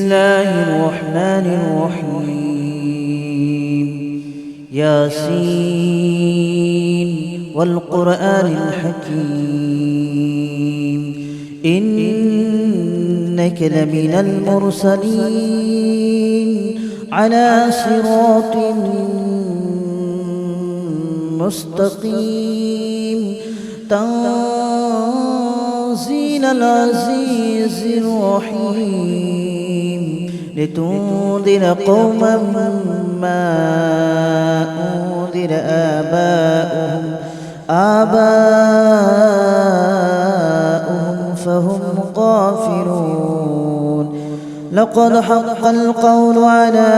الله الرحمن الرحيم ياسين والقرآن الحكيم إنك لمن المرسلين على صراط مستقيم تنزيل العزيز الرحيم لتنذر قوما ما أنذر آباؤهم فهم غافلون لقد حق القول على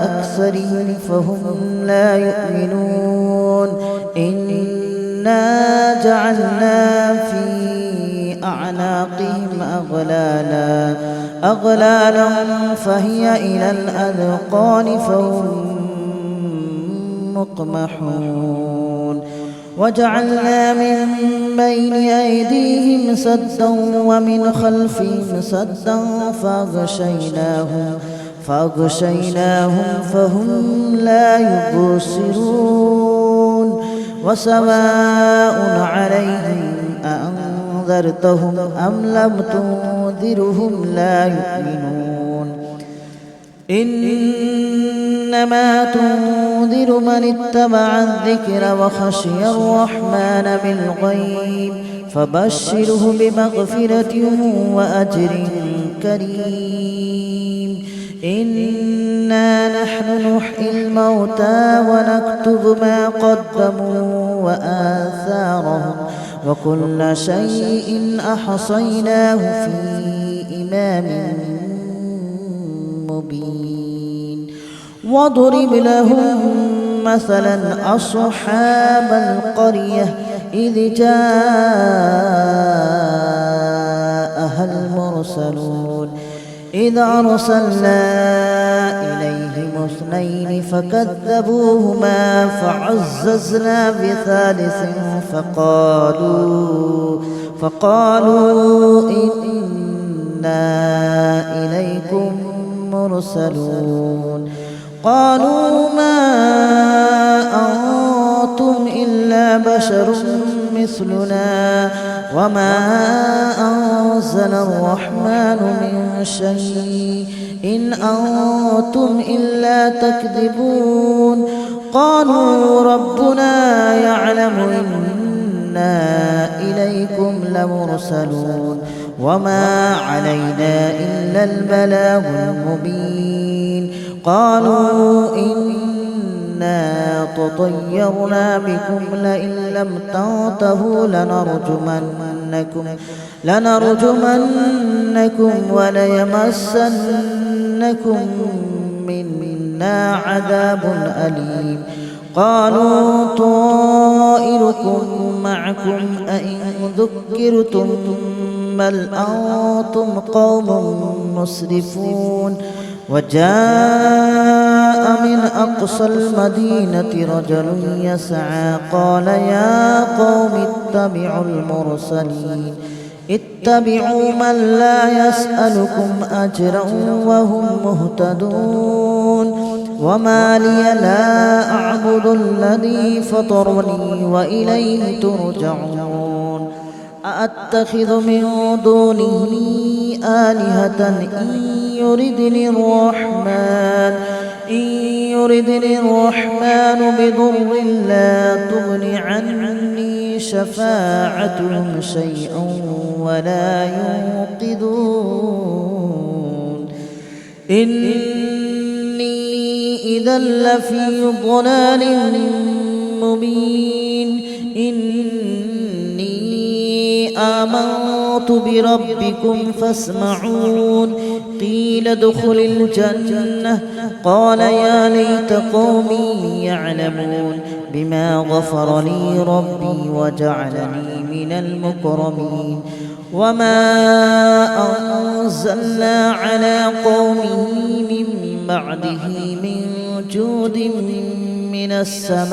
أكثرهم فهم لا يؤمنون إنا جعلنا في أعناقهم أغلالا فهي إلى الأذقان فهم مقمحون وجعلنا من بين أيديهم سدا ومن خلفهم سدا فأغشيناهم فهم لا يبصرون وسواء عليهم أأنذرتهم أم لم تنذرهم لا يؤمنون إنما تنذر من اتبع الذكر وخشي الرحمن بالغيب فبشره بمغفرة وأجر كريم إنا نحن نحيي الموتى ونكتب ما قدموا وآثارهم وكل شيء أحصيناه في إمام مبين واضرب لهم مثلا أصحاب القرية إذ جاءها المرسلون إذ أرسلنا إليهم اثنين فكذبوهما فعززنا بثالث فقالوا إنا إليكم مرسلون قالوا ما أنتم إلا بشر مثلنا وما أنزل الرحمن من شيء إن أنتم إلا تكذبون قالوا ربنا يعلم إنا إليكم لمرسلون وما علينا إلا البلاغ المبين قالوا إنا تطيرنا بكم لئن لم تنتهوا لنرجمنكم وليمسنكم منا عذاب أليم قالوا طائركم معكم أئن ذكرتم بل أنتم قوم مسرفون وجاء من أقصى المدينة رجل يسعى قال يا قوم اتبعوا من لا يسألكم أجرا وهم مهتدون وما لي لا أعبد الذي فطرني وإليه ترجعون أأتخذ من دونه آلهة إن يردني الرحمن بضر لا تغن عني شفاعتهم شيئا ولا ينقذون إني إذا لفي ضلال مبين إني آمنت بربكم فاسمعون قيل ادخل الجنة قال يا ليت قومي يعلمون بما غفر لي ربي وجعلني من المكرمين وما أنزلنا على قومه من بعده من جود من السماء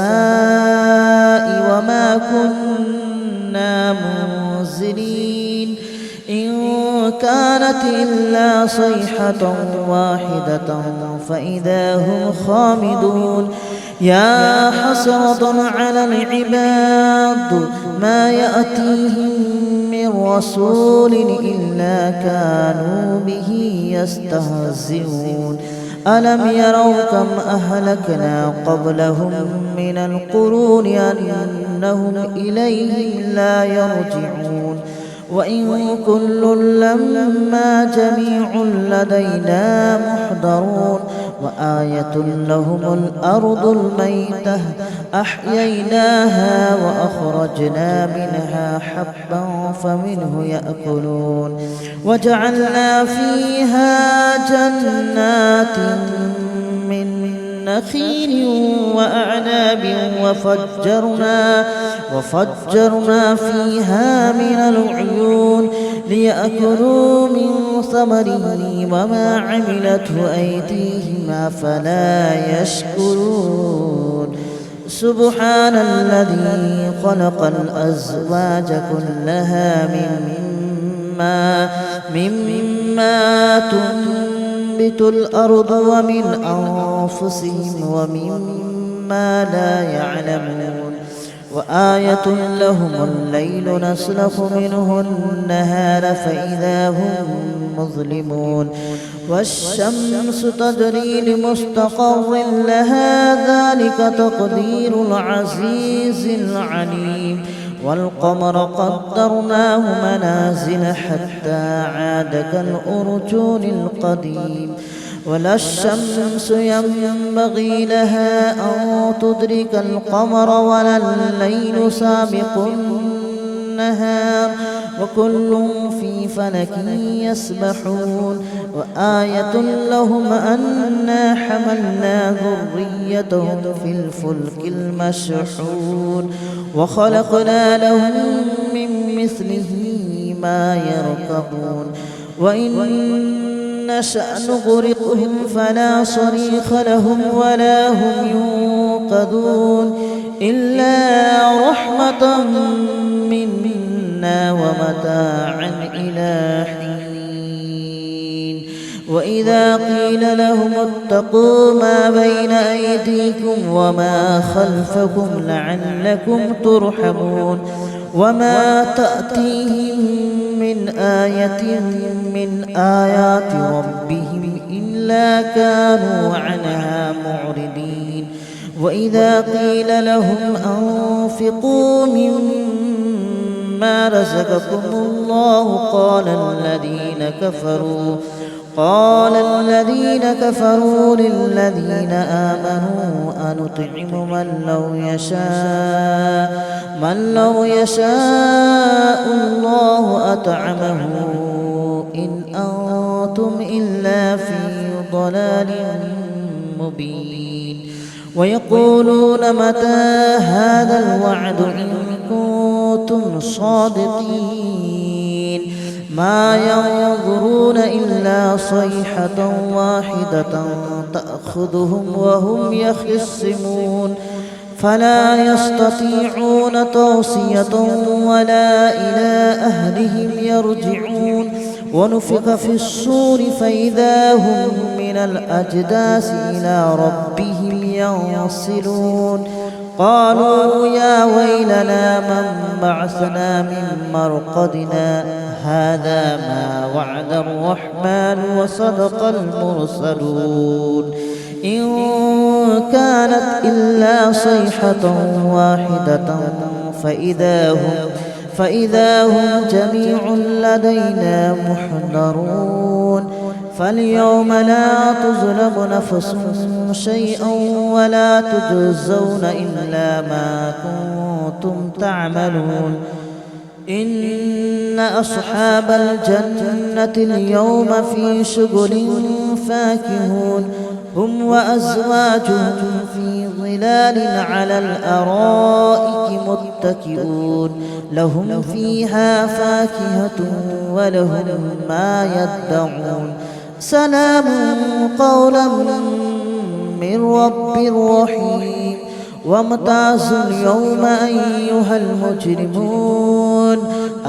وما كنا منزلين إن كانت إلا صيحة واحدة فإذا هم خامدون يا حسرة على العباد ما يأتيهم من رسول إلا كانوا به يستهزئون ألم يروا كم أهلكنا قبلهم من القرون أنهم إليهم لا يرجعون وإن كل لما جميع لدينا محضرون وآية لهم الأرض الميتة أحييناها وأخرجنا منها حبا فمنه يأكلون وجعلنا فيها جنات من نخيل وأعناب وفجرنا فيها من العيون ليأكلوا من ثمره وما عملته أيديهم أفلا يشكرون سبحان الذي خلق الأزواج كلها مما تنبت الأرض ومن أنفسهم ومما لا يعلمون وآية لهم الليل نسلخ منه النهار فإذا هم مظلمون والشمس تجري لمستقر لها ذلك تقدير العزيز العليم والقمر قدرناه منازل حتى عاد كالأرجون القديم ولا الشمس ينبغي لها أن تدرك القمر ولا الليل سابق النهار وكل في فلك يسبحون وآية لهم أنا حملنا ذريتهم في الفلك المشحون وخلقنا لهم من مثله ما يركبون وإن نشأ نغرقهم فلا صريخ لهم ولا هم ينقذون إلا رحمة منا ومتاعا إلى حين وإذا قيل لهم اتقوا ما بين أيديكم وما خلفكم لعلكم ترحمون وما تأتيهم من آية من آيات ربهم إلا كانوا عنها معرضين وإذا قيل لهم أنفقوا مما رزقكم الله قال الذين كفروا للذين آمنوا أنطعم من لو يشاء الله أطعمه إن أنتم إلا في ضلال مبين ويقولون متى هذا الوعد إن كنتم صادقين ما ينظرون إلا صيحة واحدة تأخذهم وهم يخصمون فلا يستطيعون توصية ولا إلى أهلهم يرجعون ونفخ في الصور فإذا هم من الأجداث إلى ربهم ينسلون قالوا يا ويلنا من بعثنا من مرقدنا هذا ما وعد الرحمن وصدق المرسلون إن كانت إلا صيحة واحدة فإذا هم جميع لدينا محضرون فاليوم لا تظلم نفس شيئا ولا تجزون إلا ما كنتم تعملون إن أصحاب الجنة اليوم في شغل فاكهون هم وأزواجهم في ظلال على الأرائك متكئون لهم فيها فاكهة ولهم ما يدعون سلام قولا من رب رحيم وامتازوا اليوم أيها المجرمون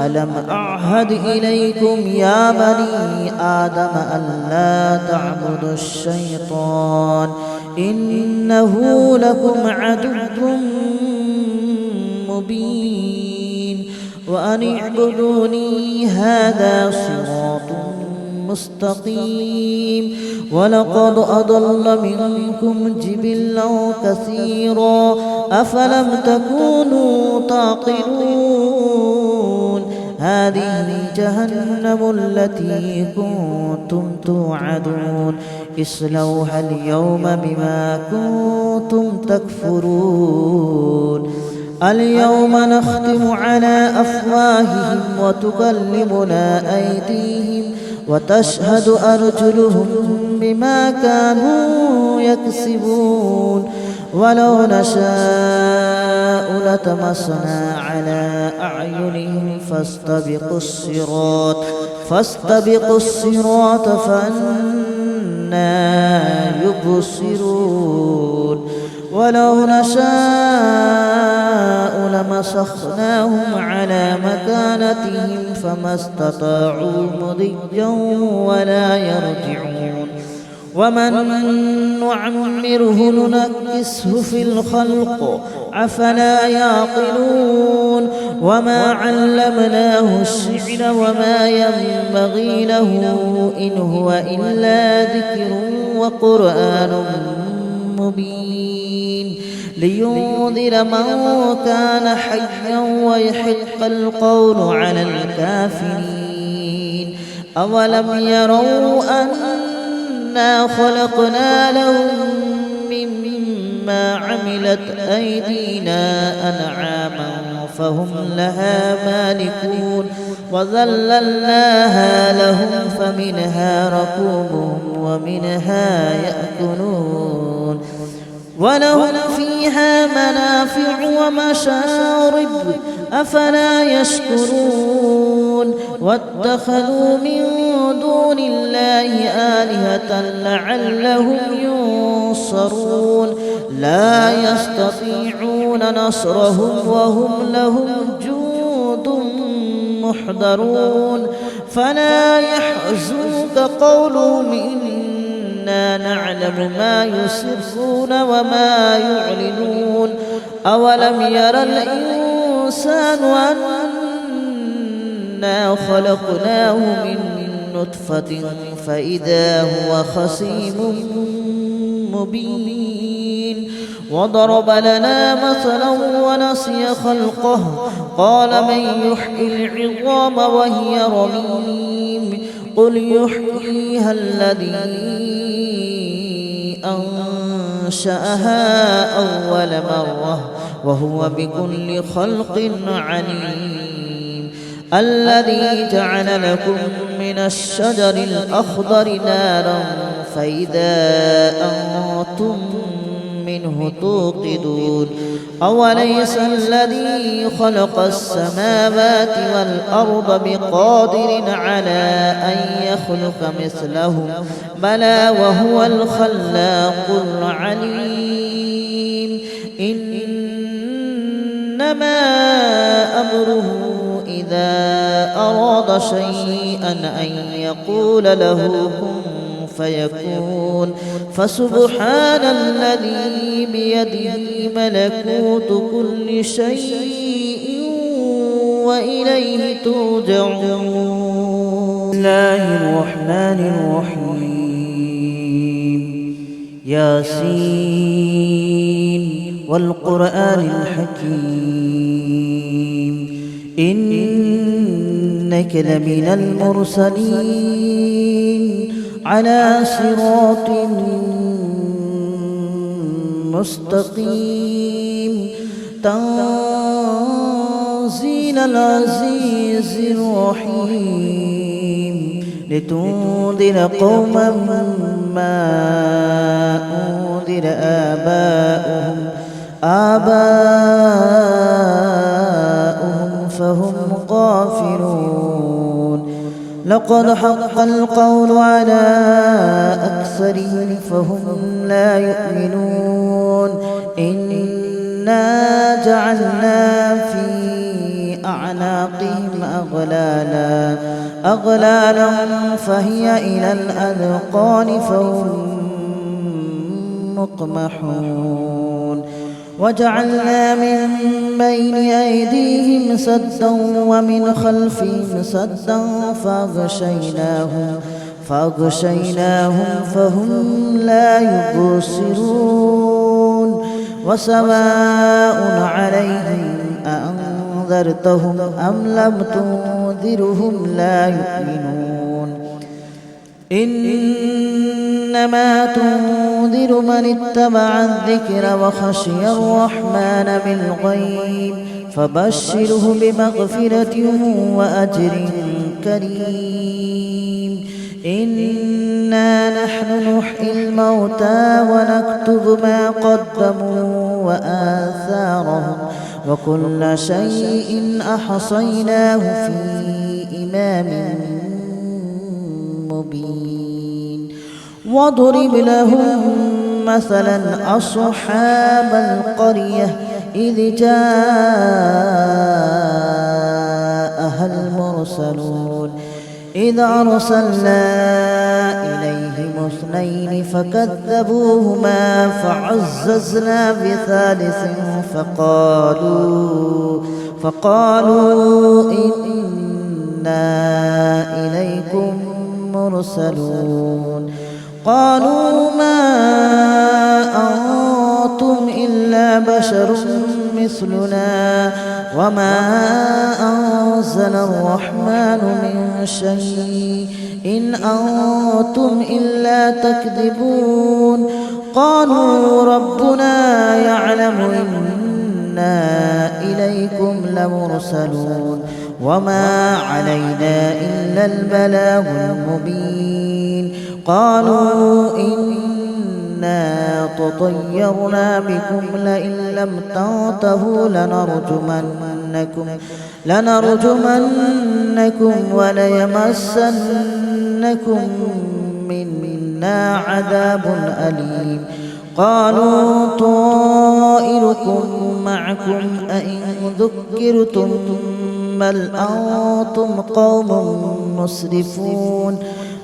ألم أعهد إليكم يا بني آدم ألا تعبدوا الشيطان إنه لكم عدو مبين وأن اعبدوني هذا صراط مستقيم ولقد أضل منكم جبلا كثيرا أفلم تكونوا تعقلون هذه جهنم التي كنتم توعدون اصلوها اليوم بما كنتم تكفرون اليوم نختم على أفواههم وتكلمنا أيديهم وتشهد أرجلهم بما كانوا يكسبون ولو نشاء لطمسنا على أعينهم فاستبقوا الصراط فأنى يبصرون ولو نشاء لمسخناهم على مكانتهم فما استطاعوا مضيا ولا يرجعون ومن نعمره ننكسه في الخلق أفلا يعقلون وما علمناه الشعر وما ينبغي له إن هو إلا ذكر وقرآن مبين لينذر من كان حيا ويحق القول على الكافرين أولم يروا أنا خلقنا لهم مما عملت أيدينا أنعاما فهم لها مالكون وذللناها لهم فمنها ركوبهم ومنها يأكلون ولهم فيها منافع ومشارب أفلا يشكرون واتخذوا من دون الله آلهة لعلهم ينصرون لا يستطيعون نصرهم وهم لهم جند محضرون فلا يحزنك قولهم إنا نعلم ما يسرون وما يعلنون أولم ير الإنسان أنا خلقناه من نطفة فإذا هو خصيم مبين وضرب لنا مثلا ونسي خلقه قال من يحيي العظام وهي رميم قل يحييها الذي أنشأها أول مرة وهو بكل خلق عليم الذي جعل لكم من الشجر الأخضر نارا فإذا أنتم منه توقدون أوليس الذي خلق السماوات والأرض بقادر على أن يخلق مثلهم بلى وهو الخلاق العليم إنما أمره إذا أراد شيئا أن يقول له كن فيكون فسبحان الذي بيده ملكوت كل شيء وإليه ترجعون. بسم الله الرحمن الرحيم ياسين والقرآن الحكيم إنك لمن المرسلين على صراط مستقيم تنزيل العزيز الرحيم لتنذر قوما ما أنذر آباؤهم فهم غافلون لقد حق القول على أكثرهم فهم لا يؤمنون إنا جعلنا في أعناقهم أغلالا فهي إلى الأذقان فهم مقمحون وجعلنا من بين أيديهم سدا ومن خلفهم سدا فأغشيناهم فهم لا يبصرون وسواء عليهم أأنذرتهم أم لم تنذرهم لا يؤمنون إنما تنذر من اتبع الذكر وخشي الرحمن بالغيب فبشره بمغفرة وأجر كريم إنا نحن نحيي الموتى ونكتب ما قدموا وآثارهم وكل شيء أحصيناه في إمام مبين واضرب لهم مثلا أصحاب القرية إذ جاءها المرسلون إذ أرسلنا إليهم اثنين فكذبوهما فعززنا بثالث فقالوا إنا إليكم مرسلون قالوا ما أنتم إلا بشر مثلنا وما أنزل الرحمن من شيء إن أنتم إلا تكذبون قالوا ربنا يعلم إنا إليكم لمرسلون وما علينا إلا البلاغ المبين قالوا إنا تطيرنا بكم لئن لم تنتهوا لنرجمنكم وليمسنكم منا عذاب أليم قالوا طائركم معكم أئن ذكرتم بل أنتم قوم مسرفون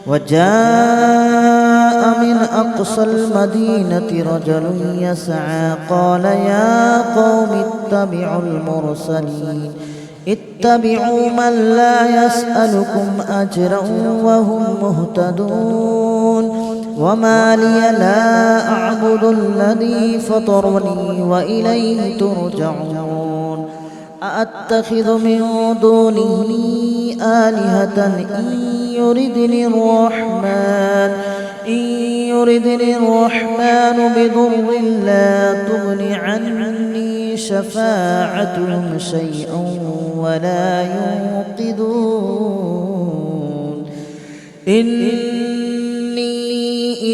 وجاء من أقصى المدينة رجل يسعى قال يا قوم اتبعوا من لا يسألكم أجرا وهم مهتدون وما لي لا أعبد الذي فطرني وإليه ترجعون أأتخذ من دونه آلهة إن يردني الرحمن بضر لا تغن عني شفاعتهم شيئا ولا ينقذون إني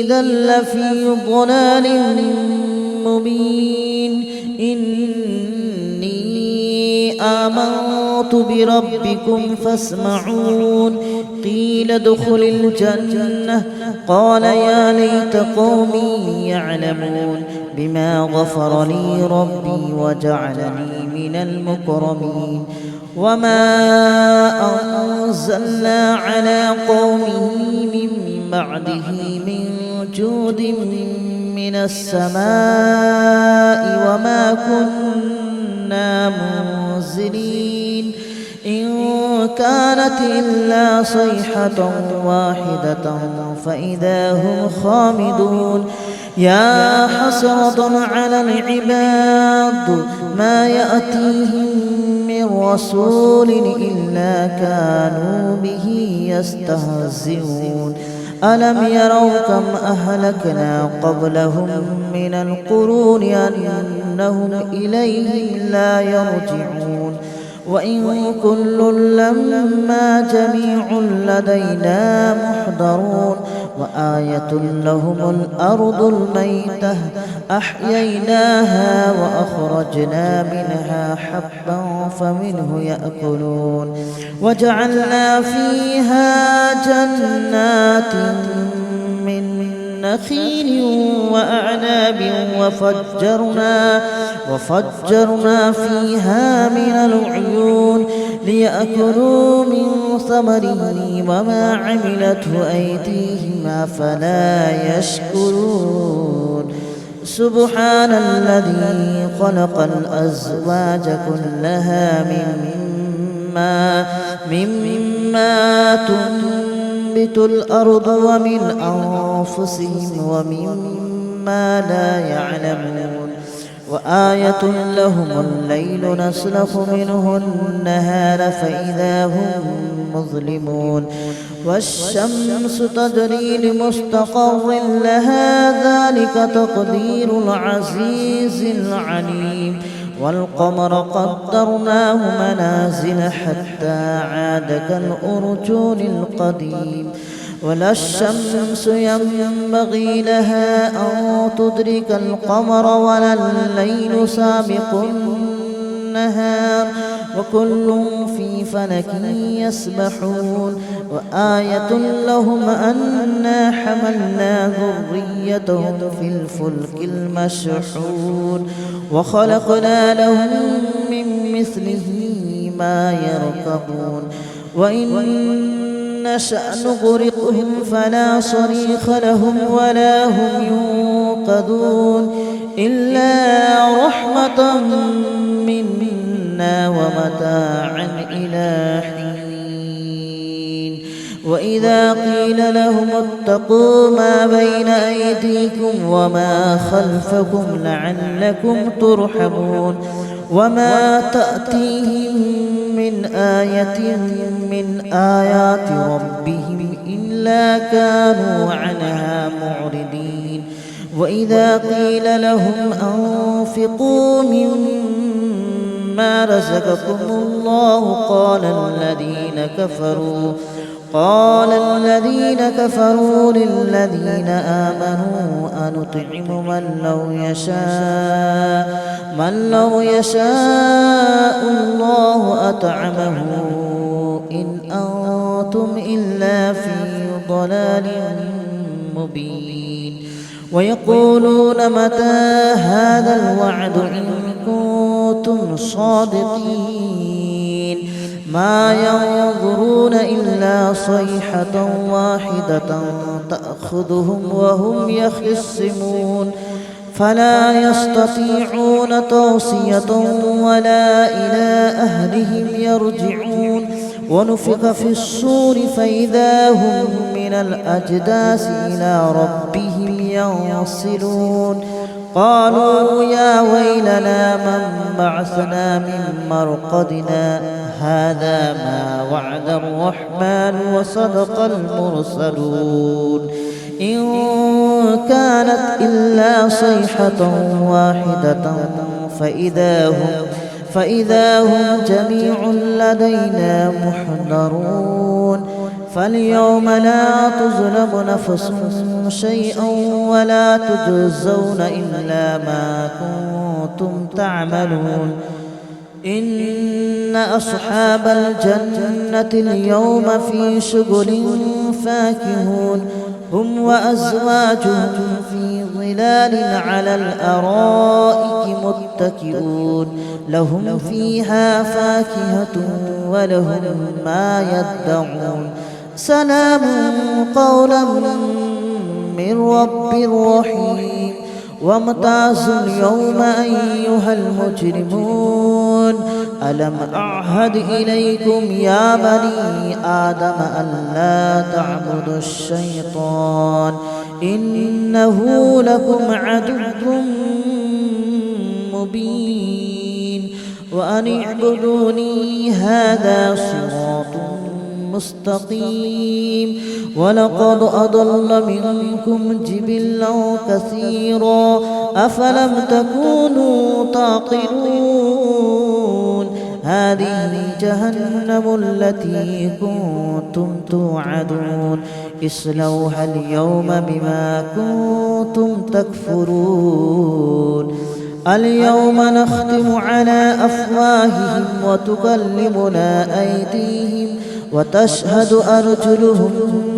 إذا لفي ضلال مبين آمنت بربكم فاسمعون قيل ادخل الجنة قال يا ليت قومي يعلمون بما غفر لي ربي وجعلني من المكرمين وما أنزلنا على قومه من بعده من جود من السماء وما كنا منزلين إن كانت إلا صيحة واحدة فإذا هم خامدون يا حسرة على العباد ما يأتيهم من رسول إلا كانوا به يستهزئون ألم يروا كم أهلكنا قبلهم من القرون أنهم إليهم لا يرجعون وإن كل لما جميع لدينا محضرون وآية لهم الأرض الميتة أحييناها وأخرجنا منها حبا فمنه يأكلون وجعلنا فيها جنات من نخيل وأعناب وفجرنا فيها من العيون ليأكلوا من ثمره وما عملته أيديهم أفلا يشكرون سبحان الذي خلق الأزواج كلها مما تنبت الأرض ومن أنفسهم ومما لا يعلمون وآية لهم الليل نسلخ منه النهار فإذا هم مظلمون والشمس تجري لمستقر لها ذلك تقدير العزيز العليم والقمر قدرناه منازل حتى عاد كالأرجون القديم ولا الشمس ينبغي لها أن تدرك القمر ولا الليل سابق النهار وكل في فلك يسبحون وآية لهم أنا حملنا ذريتهم في الفلك المشحون وخلقنا لهم من مثله ما يركبون وإن نشأ نغرقهم فلا صريخ لهم ولا هم ينقذون إلا رحمة منا ومتاعا إلى حين وإذا قيل لهم اتقوا ما بين أيديكم وما خلفكم لعلكم ترحمون وما تأتيهم من آية من آيات ربهم إلا كانوا عنها معرضين وإذا قيل لهم أنفقوا مما رزقكم الله قال الذين كفروا للذين آمنوا أنطعم من لو يشاء الله أطعمه إن أنتم إلا في ضلال مبين ويقولون متى هذا الوعد إن كنتم صادقين ما ينظرون إلا صيحة واحدة تأخذهم وهم يخصمون فلا يستطيعون توصية ولا إلى أهلهم يرجعون ونفخ في الصور فإذا هم من الأجداث إلى ربهم ينصلون قالوا يا ويلنا من بعثنا من مرقدنا هذا ما وعد الرحمن وصدق المرسلون إن كانت إلا صيحة واحدة فإذا هم جميع لدينا محضرون فاليوم لا تظلم نفس شيئا ولا تجزون إلا ما كنتم تعملون إن أصحاب الجنة اليوم في شغل فاكهون هم وأزواجهم في ظلال على الأرائك متكئون لهم فيها فاكهة ولهم ما يدعون سلام قولا من رب رحيم وامتازوا اليوم أيها المجرمون ألم أعهد إليكم يا بني آدم ألا تعبدوا الشيطان إنه لكم عدو مبين وأن اعبدوني هذا صراط مستقيم ولقد أضل منكم جبلا كثيرا أفلم تكونوا تعقلون هذه جهنم التي كنتم توعدون اصلوها اليوم بما كنتم تكفرون اليوم نختم على أفواههم وتكلمنا أيديهم وتشهد أرجلهم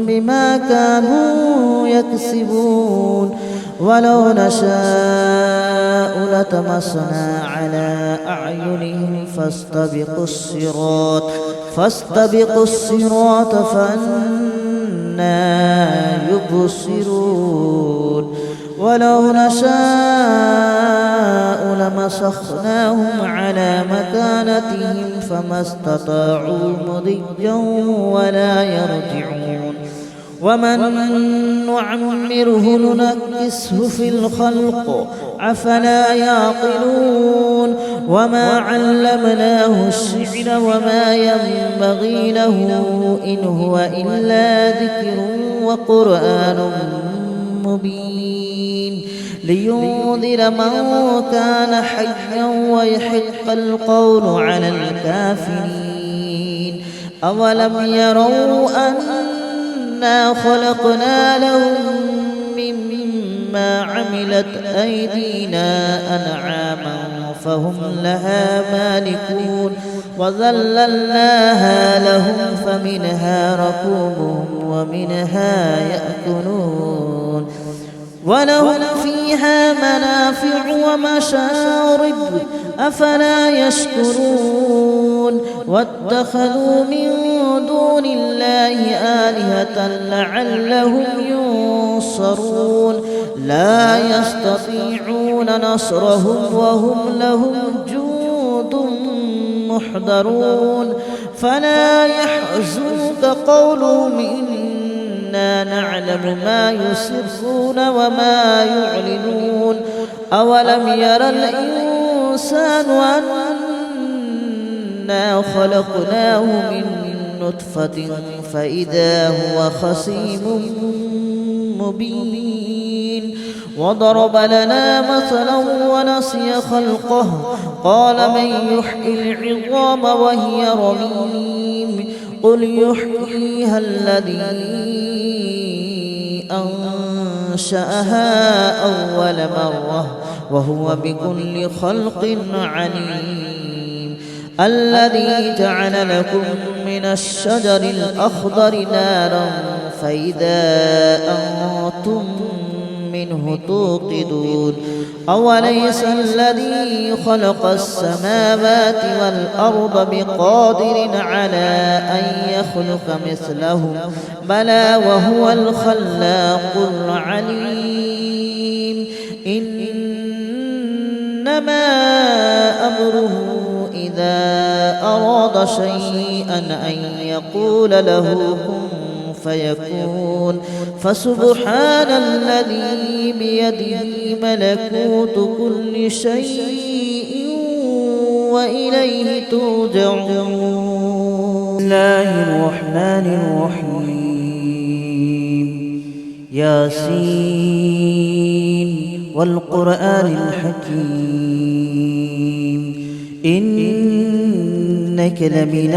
بما كانوا يكسبون ولو نشاء لطمسنا على أعينهم فاستبقوا الصراط فأنى يبصرون ولو نشاء لمسخناهم على مكانتهم فما استطاعوا مضيا ولا يرجعون ومن نعمره ننكسه في الخلق أفلا يعقلون وما علمناه الشعر وما ينبغي له إن هو إلا ذكر وقرآن مبين لينذر من كان حيا ويحق القول على الكافرين أولم يروا أنا خلقنا لهم مما عملت أيدينا أنعاما فهم لها مالكون وذللناها لهم فمنها ركوبهم ومنها يأكلون ولهم فيها منافع ومشارب أفلا يشكرون واتخذوا من دون الله آلهة لعلهم ينصرون لا يستطيعون نصرهم وهم لهم جند محضرون فلا يحزنك قولهم إنا نعلم ما يسرون وما يعلنون أولم ير الإنسان أنا خلقناه من نطفة فإذا هو خصيم مبين وضرب لنا مثلا ونسي خلقه قال من يحيي العظام وهي رميم قل يحييها الذي أنشأها أول مرة وهو بكل خلق عليم الذي جعل لكم من الشجر الأخضر نارا فإذا أنتم منه توقدون أوليس الذي خلق السماوات والأرض بقادر على أن يخلق مثلهم بلى وهو الخلاق العليم إنما أمره إذا أراد شيئا أن يقول له كن فيكون فسبحان الذي بيده ملكوت كل شيء وإليه ترجعون. بسم الله الرحمن الرحيم ياسين والقرآن الحكيم إنك لمن